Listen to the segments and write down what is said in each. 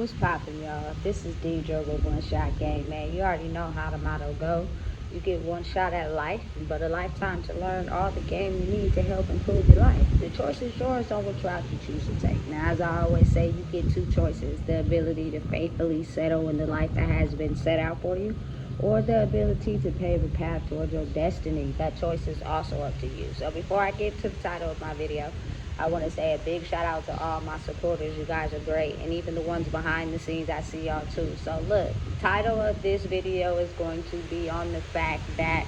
What's poppin', y'all? This is Deidre with One Shot Game, man. You already know how the motto go. You get one shot at life, but a lifetime to learn all the game you need to help improve your life. The choice is yours on which route you choose to take. Now, as I always say, you get two choices: the ability to faithfully settle in the life that has been set out for you, or the ability to pave a path towards your destiny. That choice is also up to you. So before I get to the title of my video, I want to say a big shout out to all my supporters. You guys are great. And even the ones behind the scenes, I see y'all too. So look, title of this video is going to be on the fact that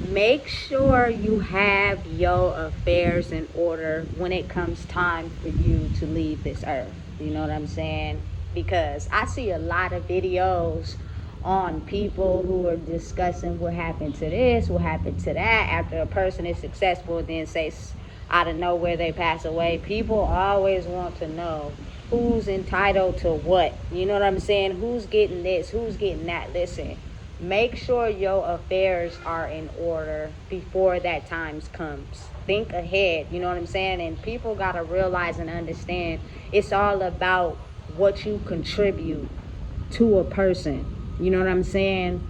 make sure you have your affairs in order when it comes time for you to leave this earth. You know what I'm saying? Because I see a lot of videos on people who are discussing what happened to this, what happened to that after a person is successful, then say out of nowhere they pass away. People always want to know who's entitled to what. You know what I'm saying? Who's getting this? Who's getting that? Listen, make sure your affairs are in order before that time comes. Think ahead, you know what I'm saying? And people got to realize and understand it's all about what you contribute to a person. You know what I'm saying?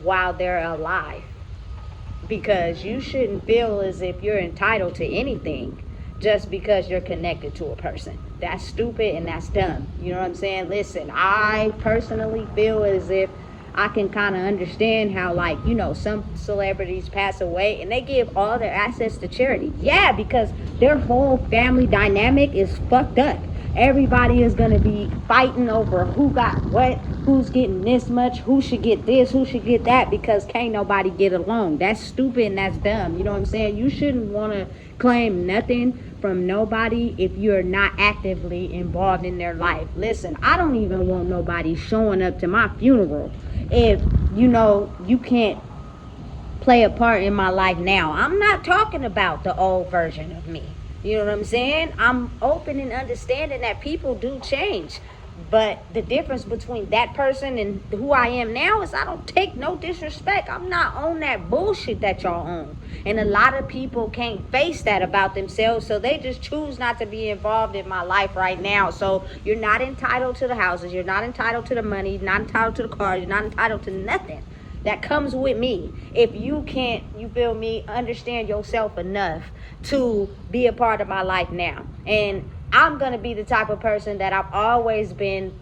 While they're alive. Because you shouldn't feel as if you're entitled to anything just because you're connected to a person. That's stupid and that's dumb. You know what I'm saying? Listen, I personally feel as if I can kind of understand how, like, you know, some celebrities pass away and they give all their assets to charity. Yeah, because their whole family dynamic is fucked up. Everybody is going to be fighting over who got what, who's getting this much, who should get this, who should get that, because can't nobody get along. That's stupid and that's dumb. You know what I'm saying? You shouldn't want to claim nothing from nobody if you're not actively involved in their life. Listen, I don't even want nobody showing up to my funeral if, you know, you can't play a part in my life now. I'm not talking about the old version of me. You know what I'm saying? I'm open and understanding that people do change. But the difference between that person and who I am now is I don't take no disrespect. I'm not on that bullshit that y'all own. And a lot of people can't face that about themselves, so they just choose not to be involved in my life right now. So you're not entitled to the houses. You're not entitled to the money. You're not entitled to the cars. You're not entitled to nothing that comes with me if you can't, you feel me, understand yourself enough to be a part of my life now. And I'm going to be the type of person that I've always been,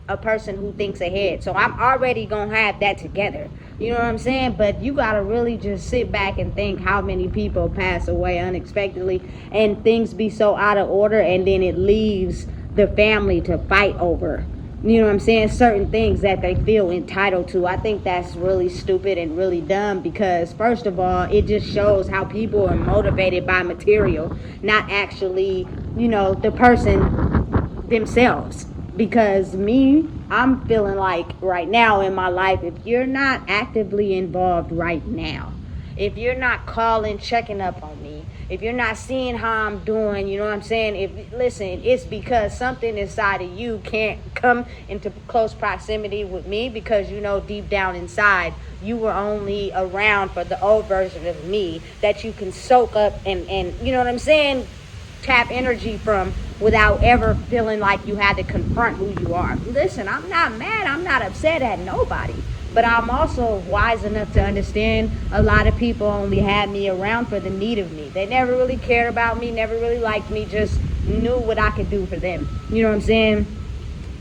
a person who thinks ahead. So I'm already going to have that together. You know what I'm saying? But you got to really just sit back and think how many people pass away unexpectedly and things be so out of order, and then it leaves the family to fight over, you know what I'm saying, certain things that they feel entitled to. I think that's really stupid and really dumb, because first of all, it just shows how people are motivated by material, not actually, you know, the person themselves. Because me, I'm feeling like right now in my life, if you're not actively involved right now, if you're not calling, checking up on me, if you're not seeing how I'm doing, you know what I'm saying? Listen, it's because something inside of you can't come into close proximity with me, because you know deep down inside you were only around for the old version of me that you can soak up and you know what I'm saying, tap energy from without ever feeling like you had to confront who you are. Listen, I'm not mad, I'm not upset at nobody. But I'm also wise enough to understand a lot of people only had me around for the need of me. They never really cared about me, never really liked me, just knew what I could do for them. You know what I'm saying?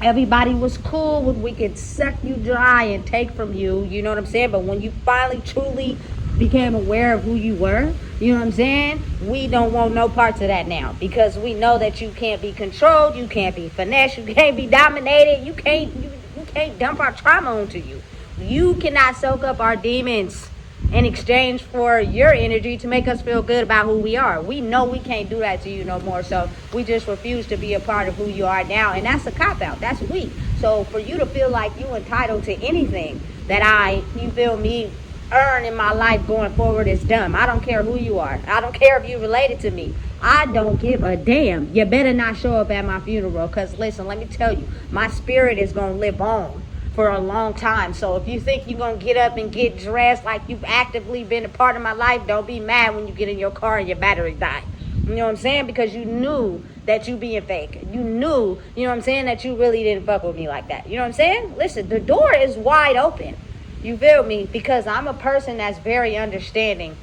Everybody was cool with, we could suck you dry and take from you, you know what I'm saying? But when you finally truly became aware of who you were, you know what I'm saying, we don't want no parts of that now, because we know that you can't be controlled, you can't be finessed, you can't be dominated, you can't dump our trauma onto you. You cannot soak up our demons in exchange for your energy to make us feel good about who we are. We know we can't do that to you no more, so we just refuse to be a part of who you are now, and that's a cop-out. That's weak. So for you to feel like you entitled to anything that you feel me, earn in my life going forward is dumb. I don't care who you are. I don't care if you're related to me. I don't give a damn. You better not show up at my funeral, because listen, let me tell you, my spirit is going to live on for a long time. So if you think you're going to get up and get dressed like you've actively been a part of my life, don't be mad when you get in your car and your battery died. You know what I'm saying? Because you knew that you being fake. You knew, you know what I'm saying, that you really didn't fuck with me like that. You know what I'm saying? Listen, the door is wide open. You feel me? Because I'm a person that's very understanding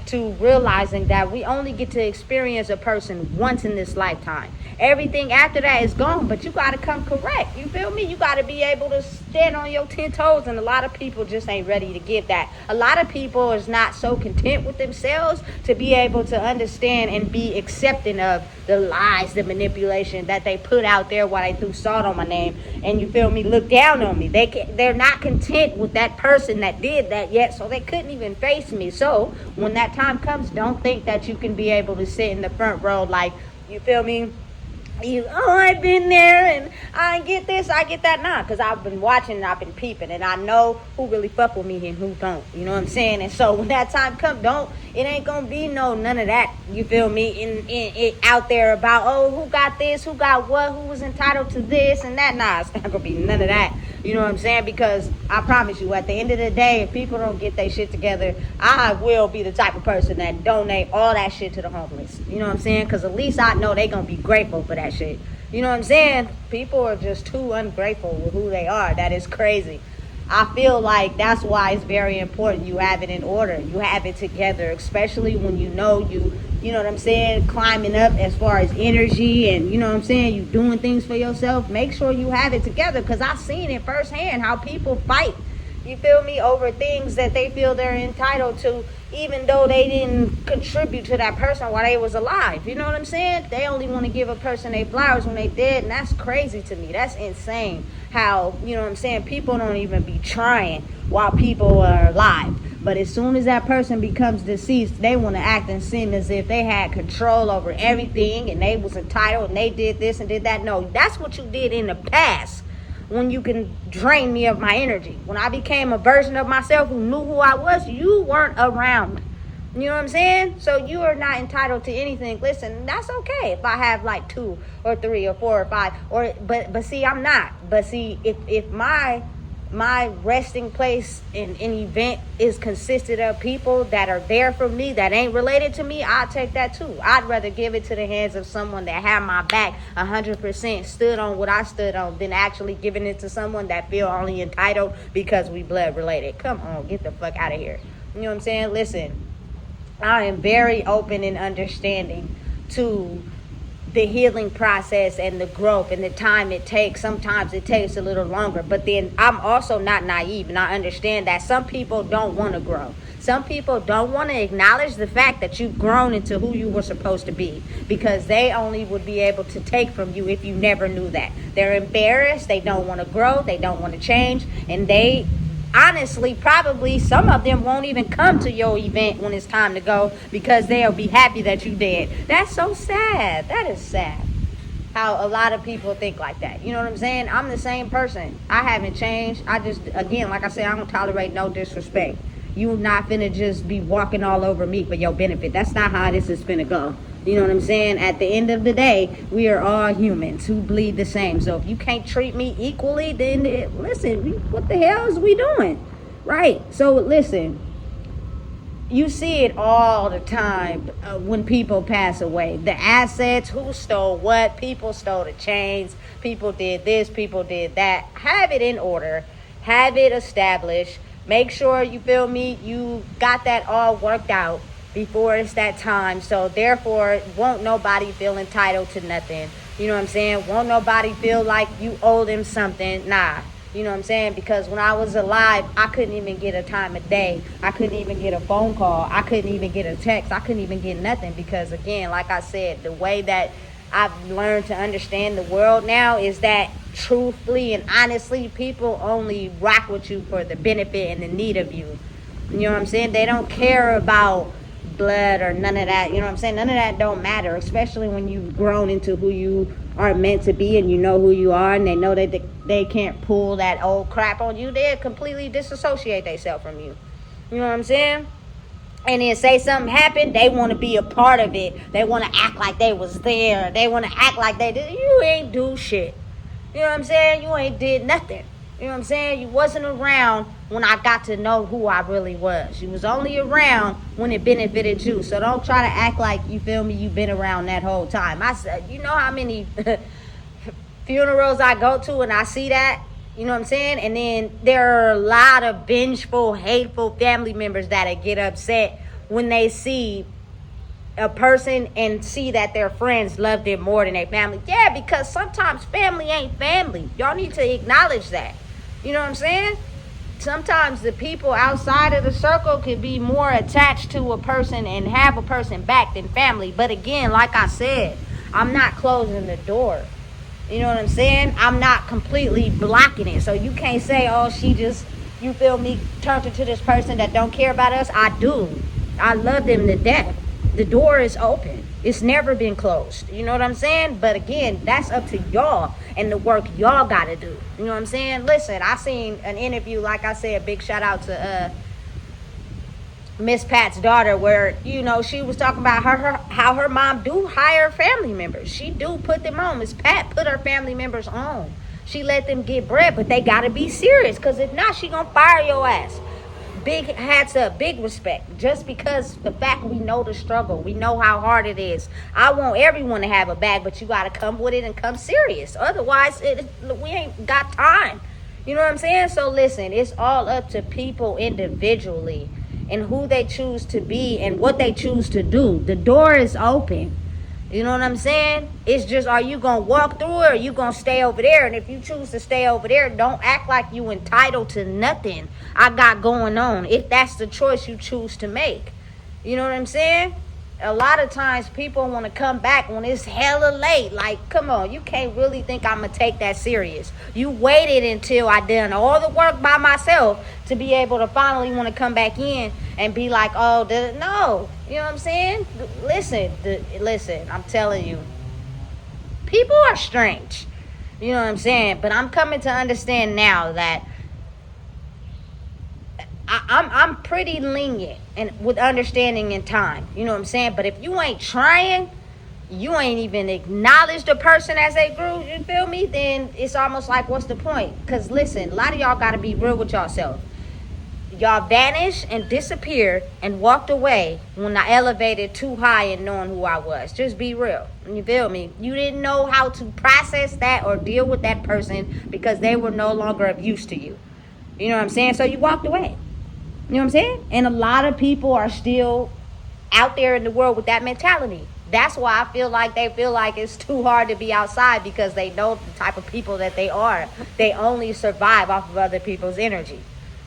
to realizing that we only get to experience a person once in this lifetime. Everything after that is gone, but you got to come correct. You feel me? You got to be able to stand on your 10 toes, and a lot of people just ain't ready to give that. A lot of people is not so content with themselves to be able to understand and be accepting of the lies, the manipulation that they put out there while they threw salt on my name, and you feel me, look down on me. They're not content with that person that did that yet, so they couldn't even face me. So when that time comes, don't think that you can be able to sit in the front row like, you feel me, I've been there and I get this, I get that. Nah, because I've been watching and I've been peeping, and I know who really fuck with me and who don't. You know what I'm saying? And so when that time comes, it ain't gonna be none of that. You feel me? In out there about, oh, who got this, who got what, who was entitled to this and that. Nah, it's not gonna be none of that. You know what I'm saying? Because I promise you, at the end of the day, if people don't get their shit together, I will be the type of person that donate all that shit to the homeless. You know what I'm saying? Because at least I know they gonna be grateful for that shit. You know what I'm saying? People are just too ungrateful with who they are. That is crazy. I feel like that's why it's very important you have it in order. You have it together, especially when you know what I'm saying, climbing up as far as energy and, you know what I'm saying, you doing things for yourself. Make sure you have it together, because I've seen it firsthand how people fight, you feel me, over things that they feel they're entitled to, even though they didn't contribute to that person while they was alive. You know what I'm saying? They only want to give a person their flowers when they dead, and that's crazy to me. That's insane how, you know what I'm saying, people don't even be trying while people are alive. But as soon as that person becomes deceased, they want to act and seem as if they had control over everything and they was entitled and they did this and did that. No, that's what you did in the past, when you can drain me of my energy. When I became a version of myself who knew who I was, you weren't around. You know what I'm saying? So you are not entitled to anything. Listen, that's okay if I have like 2 or 3 or 4 or 5, but see, I'm not. But see, if my resting place in an event is consisted of people that are there for me that ain't related to me, I'll take that too. I'd rather give it to the hands of someone that had my back 100%, stood on what I stood on, than actually giving it to someone that feel only entitled because we blood related. Come on, get the fuck out of here. You know what I'm saying? Listen, I am very open and understanding to the healing process and the growth and the time it takes. Sometimes it takes a little longer, but then I'm also not naive, and I understand that some people don't want to grow. Some people don't want to acknowledge the fact that you've grown into who you were supposed to be, because they only would be able to take from you if you never knew that. They're embarrassed, they don't want to grow, they don't want to change, and they honestly, probably some of them won't even come to your event when it's time to go, because they'll be happy that you did. That's so sad. That is sad how a lot of people think like that. You know what I'm saying? I'm the same person. I haven't changed. I just, again, like I said, I don't tolerate no disrespect. You not finna just be walking all over me for your benefit. That's not how this is finna go. You know what I'm saying? At the end of the day, we are all humans who bleed the same. So if you can't treat me equally, then listen, what the hell is we doing? Right? So listen, you see it all the time when people pass away. The assets, who stole what, people stole the chains, people did this, people did that. Have it in order. Have it established. Make sure, you feel me, you got that all worked out before it's that time. So therefore, won't nobody feel entitled to nothing. You know what I'm saying? Won't nobody feel like you owe them something. Nah. You know what I'm saying? Because when I was alive, I couldn't even get a time of day. I couldn't even get a phone call. I couldn't even get a text. I couldn't even get nothing, because again, like I said, the way that I've learned to understand the world now is that truthfully and honestly, people only rock with you for the benefit and the need of you. You know what I'm saying? They don't care about blood or none of that. You know what I'm saying? None of that don't matter, especially when you've grown into who you are meant to be, and you know who you are, and they know that they can't pull that old crap on you. They'll completely disassociate themselves from you. You know what I'm saying? And then say something happened, they want to be a part of it. They want to act like they was there. They want to act like they did. You ain't do shit. You know what I'm saying? You ain't did nothing. You know what I'm saying? You wasn't around when I got to know who I really was. You was only around when it benefited you. So don't try to act like, you feel me, you've been around that whole time. I said, you know how many funerals I go to and I see that? You know what I'm saying? And then there are a lot of vengeful, hateful family members that get upset when they see a person and see that their friends love them more than their family. Yeah, because sometimes family ain't family. Y'all need to acknowledge that. You know what I'm saying? Sometimes the people outside of the circle could be more attached to a person and have a person back than family. But again, like I said, I'm not closing the door. You know what I'm saying? I'm not completely blocking it. So you can't say, oh, she just, you feel me, turned into this person that don't care about us. I do. I love them to death. The door is open. It's never been closed. You know what I'm saying? But again, that's up to y'all and the work y'all got to do. You know what I'm saying? Listen, I seen an interview, like I said, big shout out to Miss Pat's daughter, where, you know, she was talking about how her mom do hire family members. She do put them on. Miss Pat put her family members on. She let them get bread, but they got to be serious, because if not, she going to fire your ass. Big hats up, big respect, just because the fact we know the struggle, we know how hard it is. I want everyone to have a bag, but you got to come with it and come serious. Otherwise, we ain't got time. You know what I'm saying? So listen, it's all up to people individually and who they choose to be and what they choose to do. The door is open. You know what I'm saying? It's just, are you going to walk through it, or are you going to stay over there? And if you choose to stay over there, don't act like you entitled to nothing I got going on, if that's the choice you choose to make. You know what I'm saying? A lot of times people want to come back when it's hella late. Like, come on, you can't really think I'm going to take that serious. You waited until I done all the work by myself to be able to finally want to come back in and be like, oh, no. You know what I'm saying? Listen, I'm telling you, people are strange. You know what I'm saying? But I'm coming to understand now that I'm pretty lenient and with understanding in time. You know what I'm saying? But if you ain't trying, you ain't even acknowledged a person as they grew, you feel me? Then it's almost like, what's the point? Because listen, a lot of y'all got to be real with yourself. Y'all vanished and disappeared and walked away when I elevated too high in knowing who I was. Just be real. You feel me? You didn't know how to process that or deal with that person because they were no longer of use to you. You know what I'm saying? So you walked away. You know what I'm saying? And a lot of people are still out there in the world with that mentality. That's why I feel like they feel like it's too hard to be outside, because they know the type of people that they are. They only survive off of other people's energy.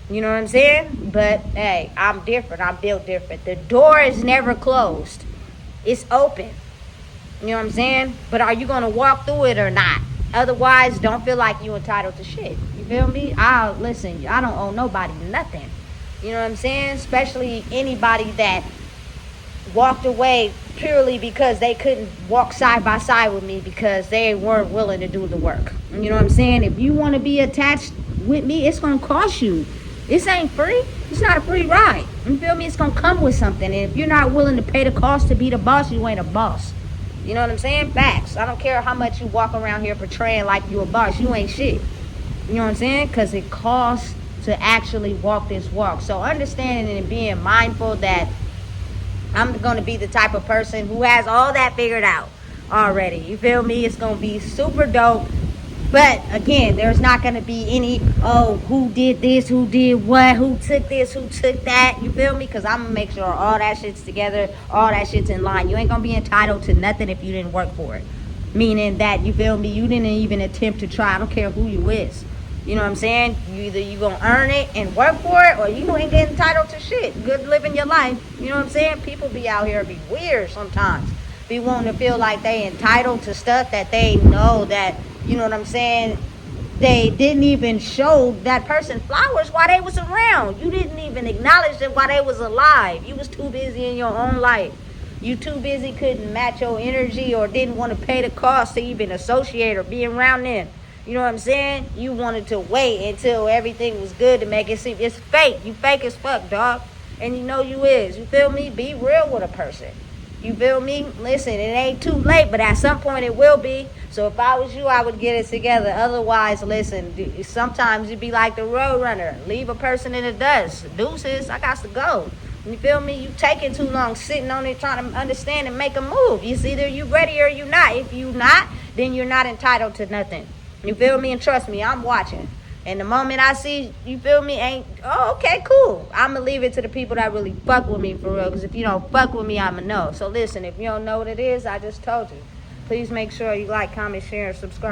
You know what I'm saying? But hey, I'm different. I'm built different. The door is never closed. It's open. You know what I'm saying? But are you going to walk through it or not? Otherwise, don't feel like you entitled to shit. You feel me? Listen, I don't owe nobody nothing. You know what I'm saying? Especially anybody that walked away purely because they couldn't walk side by side with me because they weren't willing to do the work. You know what I'm saying? If you want to be attached with me, it's going to cost you. This ain't free. It's not a free ride. You feel me? It's going to come with something. And if you're not willing to pay the cost to be the boss, you ain't a boss. You know what I'm saying? Facts. I don't care how much you walk around here portraying like you a boss. You ain't shit. You know what I'm saying? Because it costs to actually walk this walk. So understanding and being mindful that I'm going to be the type of person who has all that figured out already. You feel me? It's going to be super dope. But again, there's not going to be any, who did this, who did what, who took this, who took that. You feel me? Because I'm going to make sure all that shit's together, all that shit's in line. You ain't going to be entitled to nothing if you didn't work for it. Meaning that, you feel me, you didn't even attempt to try. I don't care who you is. You know what I'm saying? Either you going to earn it and work for it, or you ain't getting entitled to shit. Good living your life. You know what I'm saying? People be out here be weird sometimes. Be wanting to feel like they entitled to stuff that they know that, you know what I'm saying, they didn't even show that person flowers while they was around. You didn't even acknowledge them while they was alive. You was too busy in your own life. You too busy, couldn't match your energy, or didn't want to pay the cost to even associate or be around them. You know what I'm saying? You wanted to wait until everything was good to make it seem it's fake. You fake as fuck, dog. And you know you is. You feel me? Be real with a person. You feel me? Listen, it ain't too late, but at some point it will be. So if I was you, I would get it together. Otherwise, listen, sometimes you'd be like the road runner. Leave a person in the dust. Deuces, I got to go. You feel me? You taking too long sitting on it trying to understand and make a move. It's either you ready or you not. If you not, then you're not entitled to nothing. You feel me? And trust me, I'm watching. And the moment I see, you feel me, okay, cool. I'm going to leave it to the people that really fuck with me for real. Because if you don't fuck with me, I'm going to know. So listen, if you don't know what it is, I just told you. Please make sure you like, comment, share, and subscribe.